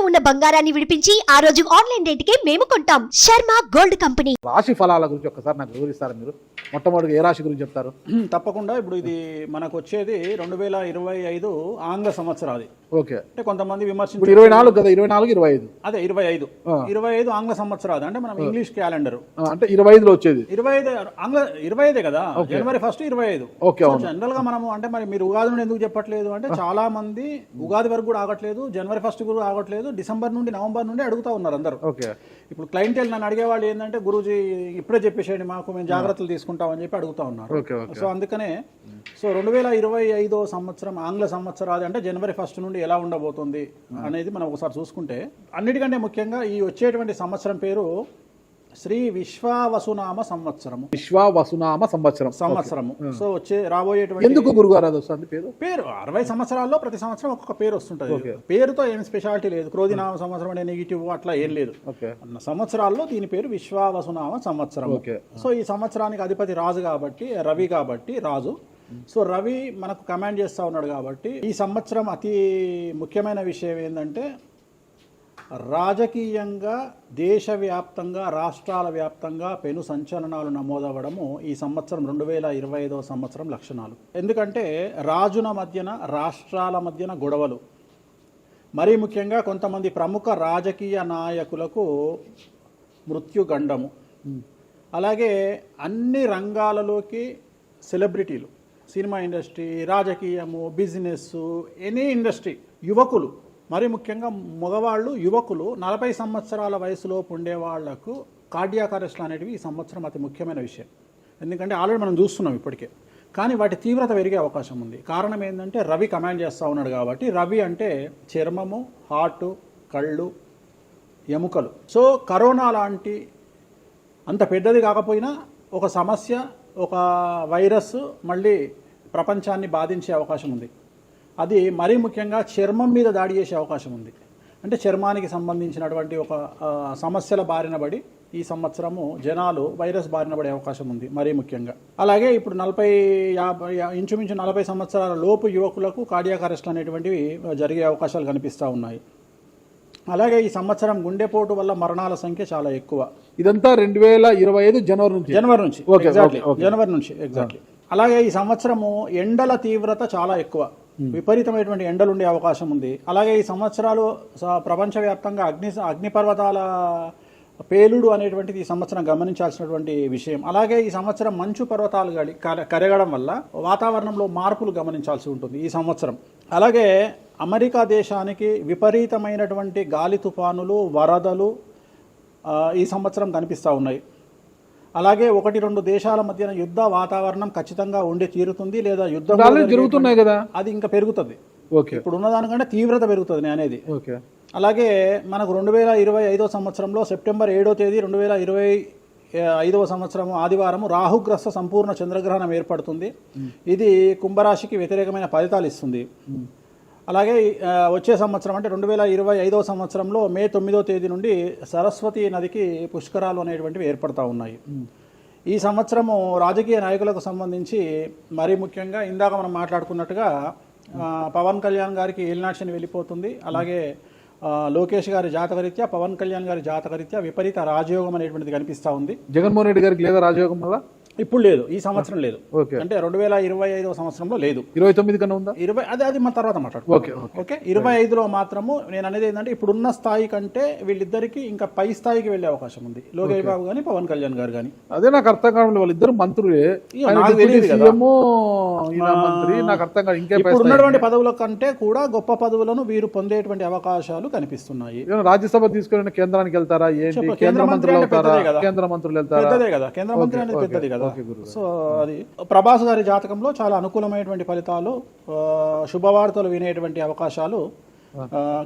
ఉన్న బంగారాన్ని విడిపించి ఆ రోజు ఆన్లైన్ రేటుకే మేము కొంటాం. Sharma gold company. రాశి ఫలాల గురించి ఒక్కసారి నాకు వివరిస్తారా మీరు? మొట్టమొదటి ఏ రాశి గురించి చెప్తారు? తప్పకుండా. ఇప్పుడు ఇది మనకు వచ్చేది 2025 ఆంగ్ల సంవత్సరాది. ఓకే, అంటే కొంతమంది విమర్శించారు 24 కదా, 24 25 అదే 25 ఆంగ్ల సంవత్సరాది అంటే మనం ఇంగ్లీష్ క్యాలెండర్ అంటే 25లో వచ్చేది 25 ఆంగ్ల 25 కదా, జనవరి 1 25. ఓకే, జనరల్ గా మనము అంటే మరి మీరు ఉగాది నుండి ఎందుకు చెప్పట్లేదు అంటే చాలా మంది ఉగాది వరకు కూడా ఆగట్లేదు, జనవరి 1 కూడా ఆగట్లేదు, డిసెంబర్ నుండి నవంబర్ నుండి అడుగుతా ఉన్నారు అందరూ. ఓకే, ఇప్పుడు క్లయింటెల్ నన్ను అడిగేవాళ్ళు ఏంటంటే గురూజీ ఇప్పుడే చెప్పేసేయండి మాకు, మేము జాగ్రత్తలు తీసుకుంటామని చెప్పి అడుగుతా ఉన్నారు. సో అందుకనే 2025 సంవత్సరం ఆంగ్ల సంవత్సరాది అంటే జనవరి 1 నుండి ఎలా ఉండబోతుంది అనేది మనం ఒకసారి చూసుకుంటే, అన్నిటికంటే ముఖ్యంగా ఈ వచ్చేటువంటి సంవత్సరం పేరు శ్రీ విశ్వావసునామ సంవత్సరము. విశ్వావసునామ సంవత్సరము. సో రాబోయేటువంటి ఎందుకు గురుగారు అది వస్తుంది పేరు 60 సంవత్సరాల్లో ప్రతి సంవత్సరం ఒక్కొక్క పేరు వస్తుంటది. పేరుతో ఏం స్పెషాలిటీ లేదు. క్రోధినామ సంవత్సరం అనే నెగిటివ్ అట్లా ఏం లేదు. సంవత్సరాల్లో దీని పేరు విశ్వావసునామ సంవత్సరం. సో ఈ సంవత్సరానికి అధిపతి రాజు కాబట్టి, రవి కాబట్టి రాజు. సో రవి మనకు కమాండ్ చేస్తూ ఉన్నాడు కాబట్టి ఈ సంవత్సరం అతి ముఖ్యమైన విషయం ఏంటంటే రాజకీయంగా దేశవ్యాప్తంగా రాష్ట్రాల వ్యాప్తంగా పెను సంచలనాలు నమోదవ్వడము ఈ సంవత్సరం 2025 సంవత్సరం లక్షణాలు. ఎందుకంటే రాజుల మధ్యన రాష్ట్రాల మధ్యన గొడవలు, మరీ ముఖ్యంగా కొంతమంది ప్రముఖ రాజకీయ నాయకులకు మృత్యుగండము, అలాగే అన్ని రంగాలలోకి సెలబ్రిటీలు, సినిమా ఇండస్ట్రీ, రాజకీయము, బిజినెస్, ఎనీ ఇండస్ట్రీ, యువకులు, మరి ముఖ్యంగా మగవాళ్ళు యువకులు 40 సంవత్సరాల వయసులోపు ఉండే వాళ్లకు కార్డియాక్ అరెస్ట్లు అనేటివి ఈ సంవత్సరం అతి ముఖ్యమైన విషయం. ఎందుకంటే ఆల్రెడీ మనం చూస్తున్నాం ఇప్పటికే, కానీ వాటి తీవ్రత పెరిగే అవకాశం ఉంది. కారణం ఏంటంటే రవి కమాండ్ చేస్తూ ఉన్నాడు కాబట్టి. రవి అంటే చర్మము, హార్ట్, కళ్ళు, ఎముకలు. సో కరోనా లాంటి అంత పెద్దది కాకపోయినా ఒక సమస్య, ఒక వైరస్ మళ్ళీ ప్రపంచాన్ని బాధించే అవకాశం ఉంది. అది మరీ ముఖ్యంగా చర్మం మీద దాడి చేసే అవకాశం ఉంది. అంటే చర్మానికి సంబంధించినటువంటి ఒక సమస్యల బారిన పడి ఈ సంవత్సరము జనాలు వైరస్ బారిన పడే అవకాశం ఉంది మరీ ముఖ్యంగా. అలాగే ఇప్పుడు 50 ఇంచుమించు 40 సంవత్సరాల లోపు యువకులకు కార్డియాక్ అరెస్ట్ అనేటువంటివి జరిగే అవకాశాలు కనిపిస్తూ ఉన్నాయి. అలాగే ఈ సంవత్సరం గుండెపోటు వల్ల మరణాల సంఖ్య చాలా ఎక్కువ. ఇదంతా 2025 జనవరి నుంచి ఎగ్జాక్ట్లీ. అలాగే ఈ సంవత్సరము ఎండల తీవ్రత చాలా ఎక్కువ, విపరీతమైనటువంటి ఎండలు ఉండే అవకాశం ఉంది. అలాగే ఈ సంవత్సరాలు ప్రపంచవ్యాప్తంగా అగ్నిపర్వతాల పేలుడు అనేటువంటిది ఈ సంవత్సరం గమనించాల్సినటువంటి విషయం. అలాగే ఈ సంవత్సరం మంచు పర్వతాలు కరగడం వల్ల వాతావరణంలో మార్పులు గమనించాల్సి ఉంటుంది ఈ సంవత్సరం. అలాగే అమెరికా దేశానికి విపరీతమైనటువంటి గాలి తుఫానులు, వరదలు ఈ సంవత్సరం కనిపిస్తూ ఉన్నాయి. అలాగే 1-2 దేశాల మధ్యన యుద్ధ వాతావరణం ఖచ్చితంగా ఉండి తీరుతుంది, లేదా యుద్ధాలు జరుగుతున్నాయి కదా, అది ఇంకా పెరుగుతుంది. ఇప్పుడు ఉన్నదానికంటే తీవ్రత పెరుగుతుంది అనేది. అలాగే మనకు 2025 సంవత్సరంలో సెప్టెంబర్ 7వ తేదీ 2025 సంవత్సరం ఆదివారం రాహుగ్రస్త సంపూర్ణ చంద్రగ్రహణం ఏర్పడుతుంది. ఇది కుంభరాశికి వ్యతిరేకమైన ఫలితాలు ఇస్తుంది. అలాగే వచ్చే సంవత్సరం అంటే 2025 సంవత్సరంలో మే 9వ తేదీ నుండి సరస్వతి నదికి పుష్కరాలు అనేటువంటివి ఏర్పడతా ఉన్నాయి. ఈ సంవత్సరము రాజకీయ నాయకులకు సంబంధించి మరీ ముఖ్యంగా ఇందాక మనం మాట్లాడుకున్నట్టుగా పవన్ కళ్యాణ్ గారికి ఏలినాటి వెళ్ళిపోతుంది. అలాగే లోకేష్ గారి జాతకరీత్యా, పవన్ కళ్యాణ్ గారి జాతకరీత్యా విపరీత రాజయోగం అనేటువంటిది కనిపిస్తూ ఉంది. జగన్మోహన్ రెడ్డి గారికి లేదా రాజయోగం వల్ల? ఇప్పుడు లేదు, ఈ సంవత్సరం లేదు. అంటే 2025 సంవత్సరంలో లేదు. 29 కన్నా ఉందా? అది మన తర్వాత మాట్లాడుకో. ఓకే, 25లో మాత్రము నేను అనేది ఏంటంటే ఇప్పుడున్న స్థాయి కంటే వీళ్ళిద్దరికి ఇంకా పై స్థాయికి వెళ్లే అవకాశం ఉంది. లోకేష్ బాబు గానీ, పవన్ కళ్యాణ్ గారు కానీ. అదే నాకు అర్థం కావడం, వాళ్ళిద్దరు మంత్రులే. నాకు అర్థం కాదు. ఇప్పుడు ఉన్నటువంటి పదవుల కంటే కూడా గొప్ప పదవులను వీరు పొందేటువంటి అవకాశాలు కనిపిస్తున్నాయి. రాజ్యసభ తీసుకెళ్ళిన కేంద్రానికి వెళ్తారా? కేంద్ర మంత్రులు వెళ్తారా? కేంద్ర మంత్రులు వెళ్తారా? పెద్దదే కదా, కేంద్ర మంత్రి అనేది పెద్దది కదా. సో అది ప్రభాస్ గారి జాతకంలో చాలా అనుకూలమైనటువంటి ఫలితాలు, శుభవార్తలు వినేటువంటి అవకాశాలు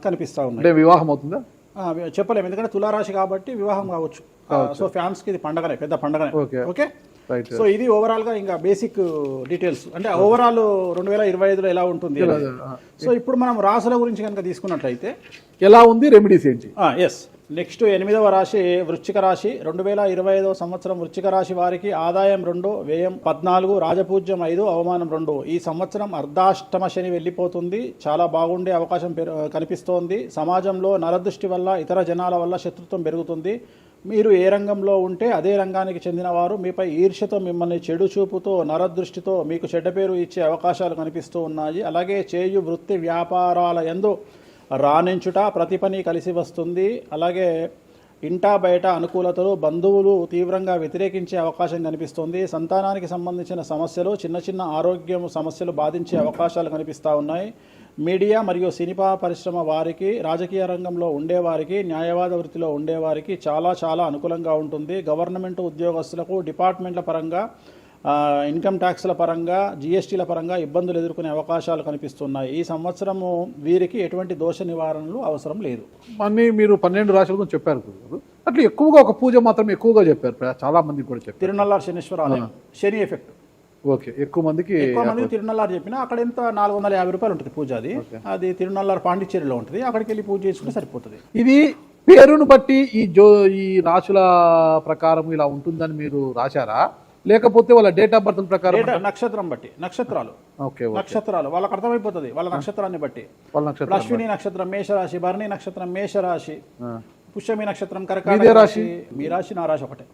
కనిపిస్తా ఉన్నాయి. వివాహం అవుతుందా చెప్పలేము, ఎందుకంటే తులారాశి కాబట్టి వివాహం కావచ్చు. సో ఫ్యాన్స్ కి ఇది పండగనే, పెద్ద పండగనే. ఓకే, సో ఇది ఓవరాల్ గా ఇంకా బేసిక్ డీటెయిల్స్. అంటే ఓవరాల్ 2025లో ఎలా ఉంటుంది. సో ఇప్పుడు మనం రాసుల గురించి కనుక తీసుకున్నట్లయితే ఎలా ఉంది, రెమెడీస్ ఏంటి? నెక్స్ట్ 8వ రాశి వృశ్చిక రాశి. 2025 సంవత్సరం వృశ్చిక రాశి వారికి ఆదాయం 2, వ్యయం 14, రాజపూజ్యం 5, అవమానం 2. ఈ సంవత్సరం అర్ధాష్టమ శని వెళ్ళిపోతుంది. చాలా బాగుండే అవకాశం కనిపిస్తోంది. సమాజంలో నరదృష్టి వల్ల, ఇతర జనాల వల్ల శత్రుత్వం పెరుగుతుంది. మీరు ఏ రంగంలో ఉంటే అదే రంగానికి చెందినవారు మీపై ఈర్ష్యతో, మిమ్మల్ని చెడు చూపుతో, నరదృష్టితో మీకు చెడ్డ పేరు ఇచ్చే అవకాశాలు కనిపిస్తూ ఉన్నాయి. అలాగే చేయు వృత్తి వ్యాపారాల యందు రాణించుట, ప్రతి పని కలిసి వస్తుంది. అలాగే ఇంటా బయట అనుకూలతలు, బంధువులు తీవ్రంగా వ్యతిరేకించే అవకాశం కనిపిస్తుంది. సంతానానికి సంబంధించిన సమస్యలు, చిన్న చిన్న ఆరోగ్యం సమస్యలు బాధించే అవకాశాలు కనిపిస్తూ ఉన్నాయి. మీడియా మరియు సినిమా పరిశ్రమ వారికి, రాజకీయ రంగంలో ఉండేవారికి, న్యాయవాద వృత్తిలో ఉండేవారికి చాలా చాలా అనుకూలంగా ఉంటుంది. గవర్నమెంట్ ఉద్యోగస్తులకు డిపార్ట్మెంట్ల పరంగా, ఇన్కమ్ ట్యాక్స్ల పరంగా, జిఎస్టీల పరంగా ఇబ్బందులు ఎదుర్కొనే అవకాశాలు కనిపిస్తున్నాయి. ఈ సంవత్సరము వీరికి ఎటువంటి దోష నివారణలు అవసరం లేదు. అన్నీ మీరు 12 రాశుల గురించి చెప్పారు గురుగారు. అట్లా ఎక్కువగా ఒక పూజ మాత్రం ఎక్కువగా చెప్పారు, చాలా మందికి కూడా చెప్పారు. తిరునల్లార్ శనీశ్వర ఆలయం, శని ఎఫెక్ట్. ఓకే, ఎక్కువ మందికి తిరునల్లారు చెప్పినా అక్కడ ఎంత 450 రూపాయలు ఉంటుంది పూజ. అది తిరునల్లారు పాండిచ్చేరిలో ఉంటుంది. అక్కడికి వెళ్ళి పూజ చేసుకుంటే సరిపోతుంది. ఇది పేరును బట్టి ఈ రాశుల ప్రకారం ఇలా ఉంటుందని మీరు రాశారా, లేకపోతే వాళ్ళ డేట్ ఆఫ్ బర్త్ ప్రకారం? నక్షత్రం బట్టి, నక్షత్రాలు. ఓకే, నక్షత్రాలు వాళ్ళకి అర్థమైపోతుంది వాళ్ళ నక్షత్రాన్ని బట్టి. వాళ్ళ అశ్విని నక్షత్రం మేషరాశి, భరణి నక్షత్రం మేషరాశి, పుష్యమి నక్షత్రం కర్కాటక రాశి. మీ రాశి నా రాశి ఒకటే.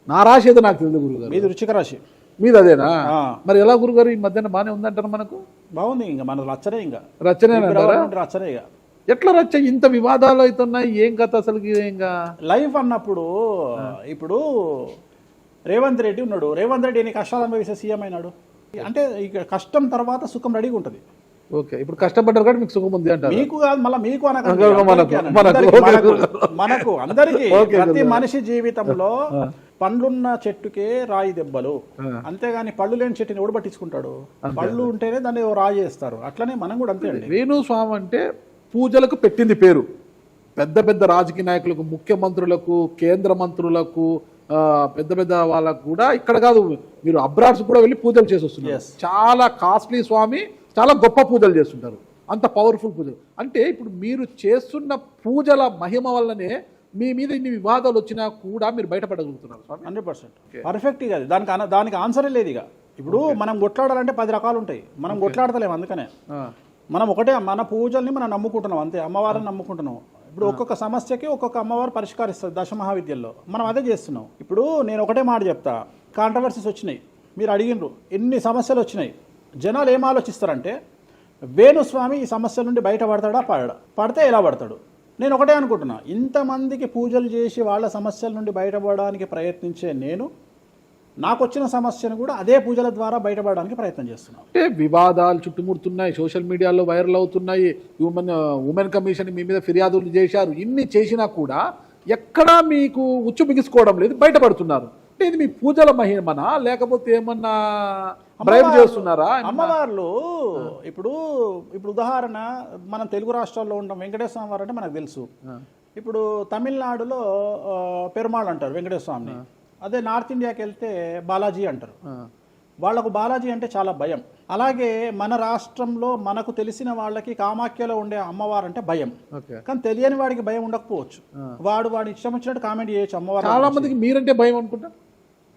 నా రాశి ఏదో నాకు తెలియదు గురుగారు. మీది వృశ్చిక రాశి. మీది అదేనా? మరి ఎలా గురుగారు ఈ మధ్యన బాగానే ఉందంటారు? మనకు బాగుంది. ఇంకా మన రచనే, ఇంకా రచనే రచనే. ఎట్లా రచ్చ? ఇంత వివాదాలు అవుతున్నాయి, ఏం కథ అసలు? ఇంకా లైఫ్ అన్నప్పుడు ఇప్పుడు రేవంత్ రెడ్డి ఉన్నాడు. రేవంత్ రెడ్డి ఎన్ని కష్టాలు అనుభవిస్తే సీఎం అయినాడు అంటే ఇక కష్టం తర్వాత సుఖం రెడీగా ఉంటుంది. ఓకే, ఇప్పుడు కష్టపడ్డారు కాబట్టి మీకు సుఖం ఉంది అంటారు. మీకు కాదు, మళ్ళీ మీకు మనకు అందరికీ. ప్రతి మనిషి జీవితంలో పండ్లున్న చెట్టుకే రాయి దెబ్బలు, అంతేగాని పళ్ళు లేని చెట్టుని ఎవడు పట్టించుకుంటాడు? పళ్ళు ఉంటేనే దాన్ని రాయి చేస్తారు. అట్లనే మనం కూడా అంతే అండి. వేణుస్వామి అంటే పూజలకు పెట్టింది పేరు. పెద్ద పెద్ద రాజకీయ నాయకులకు, ముఖ్యమంత్రులకు, కేంద్ర మంత్రులకు, పెద్ద పెద్ద వాళ్ళకు కూడా, ఇక్కడ కాదు మీరు అబ్రాడ్స్ కూడా వెళ్ళి పూజలు చేసి వస్తున్నారు. చాలా కాస్ట్లీ స్వామి, చాలా గొప్ప పూజలు చేస్తుంటారు, అంత పవర్ఫుల్ పూజలు. అంటే ఇప్పుడు మీరు చేస్తున్న పూజల మహిమ వల్లనే మీ మీద ఇన్ని వివాదాలు వచ్చినా కూడా మీరు బయటపడగలుగుతున్నారు. 100% పర్ఫెక్ట్. ఇక దానికి ఆన్సరే లేదు. ఇక ఇప్పుడు మనం కొట్లాడాలంటే 10 రకాలు ఉంటాయి, మనం కొట్లాడతలేము. అందుకనే మనం ఒకటే, మన పూజల్ని మనం నమ్ముకుంటున్నాం అంతే, అమ్మవారిని నమ్ముకుంటున్నాం. ఇప్పుడు ఒక్కొక్క సమస్యకి ఒక్కొక్క అమ్మవారు పరిష్కరిస్తుంది దశమహావిద్యల్లో. మనం అదే చేస్తున్నాం. ఇప్పుడు నేను ఒకటే మాట చెప్తా, కాంట్రవర్సీస్ వచ్చినాయి, మీరు అడిగినరు, ఎన్ని సమస్యలు వచ్చినాయి. జనాలు ఏం ఆలోచిస్తారంటే వేణుస్వామి ఈ సమస్యల నుండి బయటపడతాడా, పడితే ఎలా పడతాడు? నేను ఒకటే అనుకుంటున్నా, ఇంతమందికి పూజలు చేసి వాళ్ళ సమస్యల నుండి బయటపడడానికి ప్రయత్నించే నేను, నాకు వచ్చిన సమస్యను కూడా అదే పూజల ద్వారా బయటపడడానికి ప్రయత్నం చేస్తున్నాను. అంటే వివాదాలు చుట్టుముడుతున్నాయి, సోషల్ మీడియాలో వైరల్ అవుతున్నాయి, ఉమెన్ కమిషన్ మీ మీద ఫిర్యాదులు చేశారు. ఇన్ని చేసినా కూడా ఎక్కడా మీకు ఉచ్చు బిగించుకోవడం లేదు, బయటపడుతున్నారు. అంటే ఇది మీ పూజల మహిమనా, లేకపోతే ఏమన్నా బ్రైబ్ చేస్తున్నారా? అమ్మవార్లు ఇప్పుడు ఉదాహరణ, మనం తెలుగు రాష్ట్రాల్లో ఉంటాం, వెంకటేశ్వర స్వామి వారు అంటే మనకు తెలుసు. ఇప్పుడు తమిళనాడులో పెరుమాళ్ అంటారు వెంకటేశ్వర స్వామిని. అదే నార్త్ ఇండియాకి వెళ్తే బాలాజీ అంటారు. వాళ్లకు బాలాజీ అంటే చాలా భయం. అలాగే మన రాష్ట్రంలో మనకు తెలిసిన వాళ్ళకి కామాఖ్యలో ఉండే అమ్మవారు అంటే భయం. కానీ తెలియని వాడికి భయం ఉండకపోవచ్చు, వాడి ఇష్టం వచ్చినట్టు కామెంట్ చేయొచ్చు అమ్మవారు. చాలా మందికి మీరంటే భయం అనుకుంటా,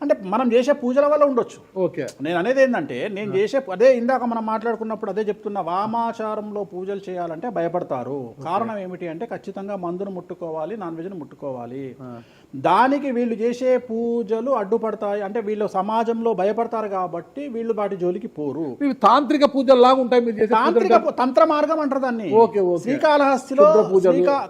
అంటే మనం చేసే పూజల వల్ల ఉండొచ్చు. ఓకే, నేను అనేది ఏంటంటే, నేను చేసే అదే ఇందాక మనం మాట్లాడుకున్నప్పుడు అదే చెప్తున్నా, వామాచారంలో పూజలు చేయాలంటే భయపడతారు. కారణం ఏమిటి అంటే ఖచ్చితంగా మందును ముట్టుకోవాలి, నాన్ వెజ్ను ముట్టుకోవాలి. దానికి వీళ్ళు చేసే పూజలు అడ్డుపడతాయి. అంటే వీళ్ళు సమాజంలో భయపడతారు కాబట్టి వీళ్ళు వాటి జోలికి పోరు. తాంత్రిక పూజలు లాగా ఉంటాయి మీరు చేసే తాంత్రిక తంత్ర మార్గం అంటారు దాన్ని. శ్రీకాళహస్తిలో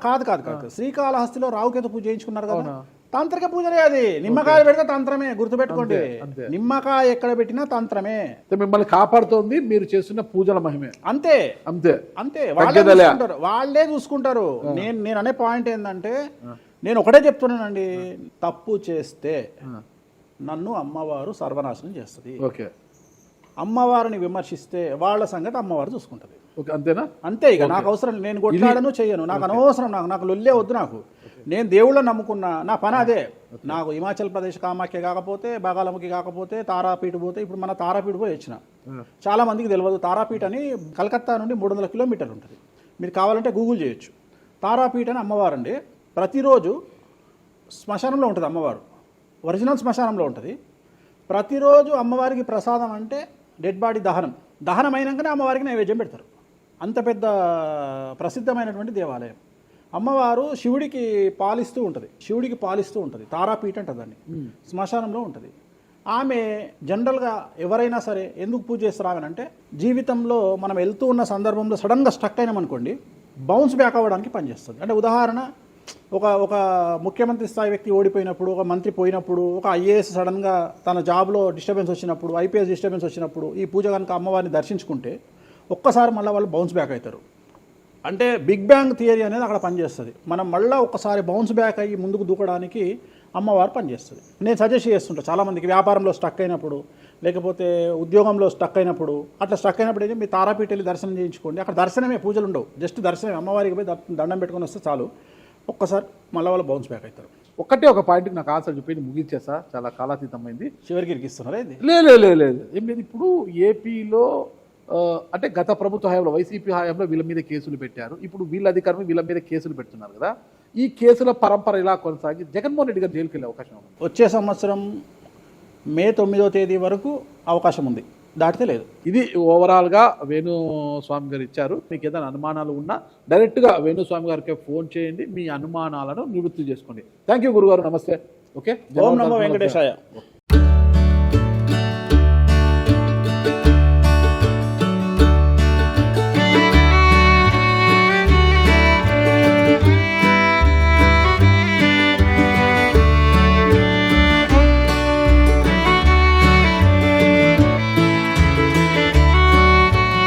కాదు శ్రీకాళహస్తిలో రావుకేతు పూజ చేయించుకున్నారు కదా, తాంత్రిక పూజలే. అది నిమ్మకాయ పెడితే తంత్రమే, గుర్తుపెట్టుకోండి. నిమ్మకాయ ఎక్కడ పెట్టినా తంత్రమే. మిమ్మల్ని కాపాడుతోంది మీరు చేస్తున్న పూజల మహిమే. అంతే అంతే అంతే, వాళ్ళే చూసుకుంటారు. నేను అనే పాయింట్ ఏంటంటే, నేను ఒకటే చెప్తున్నానండి, తప్పు చేస్తే నన్ను అమ్మవారు సర్వనాశనం చేస్తుంది. ఓకే, అమ్మవారిని విమర్శిస్తే వాళ్ళ సంగతి అమ్మవారు చూసుకుంటది. అంతేనా? అంతే. ఇక నాకు అవసరం, నేను కొట్లాడను చెయ్యను, నాకు అనవసరం, నాకు లొల్లే వద్దు. నాకు నేను దేవుళ్ళని నమ్ముకున్నా, నా పని అదే. నాకు హిమాచల్ ప్రదేశ్ కామాఖ్య కాకపోతే, బాగాలముఖి కాకపోతే, తారాపీఠ పోతే, ఇప్పుడు మన తారాపీఠ పోయి వచ్చిన. చాలా మందికి తెలియదు, తారాపీఠ అని కలకత్తా నుండి 300 కిలోమీటర్లు ఉంటుంది. మీరు కావాలంటే గూగుల్ చేయొచ్చు. తారాపీఠ అని అమ్మవారండి, ప్రతిరోజు శ్మశానంలో ఉంటుంది అమ్మవారు, ఒరిజినల్ శ్మశానంలో ఉంటుంది. ప్రతిరోజు అమ్మవారికి ప్రసాదం అంటే డెడ్ బాడీ దహనం అయినాకనే అమ్మవారికి నైవేద్యం పెడతారు. అంత పెద్ద ప్రసిద్ధమైనటువంటి దేవాలయం. అమ్మవారు శివుడికి పాలిస్తూ ఉంటుంది, తారాపీఠ అంటారు దాన్ని, శ్మశానంలో ఉంటుంది. ఆమె జనరల్గా ఎవరైనా సరే ఎందుకు పూజ చేస్తారు ఆమె అంటే, జీవితంలో మనం వెళ్తూ ఉన్న సందర్భంలో సడన్గా స్టక్ అయినామనుకోండి, బౌన్స్ బ్యాక్ అవ్వడానికి పనిచేస్తుంది. అంటే ఉదాహరణ, ఒక ముఖ్యమంత్రి స్థాయి వ్యక్తి ఓడిపోయినప్పుడు, ఒక మంత్రి పోయినప్పుడు, ఒక ఐఏఎస్ సడన్గా తన జాబ్లో డిస్టర్బెన్స్ వచ్చినప్పుడు, ఐపీఎస్ డిస్టర్బెన్స్ వచ్చినప్పుడు ఈ పూజ కనుక అమ్మవారిని దర్శించుకుంటే ఒక్కసారి మళ్ళీ వాళ్ళు బౌన్స్ బ్యాక్ అవుతారు. అంటే బిగ్ బ్యాంగ్ థియరీ అనేది అక్కడ పనిచేస్తుంది. మనం మళ్ళీ ఒక్కసారి బౌన్స్ బ్యాక్ అయ్యి ముందుకు దూకడానికి అమ్మవారు పనిచేస్తుంది. నేను సజెస్ట్ చేస్తుంటాను చాలామందికి, వ్యాపారంలో స్టక్ అయినప్పుడు, లేకపోతే ఉద్యోగంలో స్టక్ అయినప్పుడు, అట్లా స్టక్ అయినప్పుడు అయితే మీ తారాపీఠ వెళ్ళి దర్శనం చేయించుకోండి. అక్కడ దర్శనమే, పూజలు ఉండవు, జస్ట్ దర్శనమే. అమ్మవారికి పోయి దండం పెట్టుకొని వస్తే చాలు, ఒక్కసారి మళ్ళీ వాళ్ళు బౌన్స్ బ్యాక్ అవుతారు. ఒకటే ఒక పాయింట్కి నాకు ఆన్సర్ చెప్పి ముగించేసా, చాలా కాలాతీతమైంది. చివరికి ఇరికిస్తున్నారా ఇది? లేదు ఏం లేదు. ఇప్పుడు ఏపీలో అంటే గత ప్రభుత్వ హయాంలో, వైసీపీ హయాంలో వీళ్ళ మీద కేసులు పెట్టారు. ఇప్పుడు వీళ్ళ అధికారులు వీళ్ళ మీద కేసులు పెడుతున్నారు కదా. ఈ కేసుల పరంపర ఇలా కొనసాగి జగన్మోహన్ రెడ్డి గారు జైలుకి వెళ్ళే అవకాశం ఉంది. వచ్చే సంవత్సరం మే 9వ తేదీ వరకు అవకాశం ఉంది, దాటితే లేదు. ఇది ఓవరాల్గా వేణుస్వామి గారు ఇచ్చారు. మీకు ఏదైనా అనుమానాలు ఉన్నా డైరెక్ట్గా వేణుస్వామి గారికి ఫోన్ చేయండి, మీ అనుమానాలను నివృత్తి చేసుకోండి. థ్యాంక్ యూ గురుగారు, నమస్తే. ఓకే, ఓం నమో వెంకటేశాయ.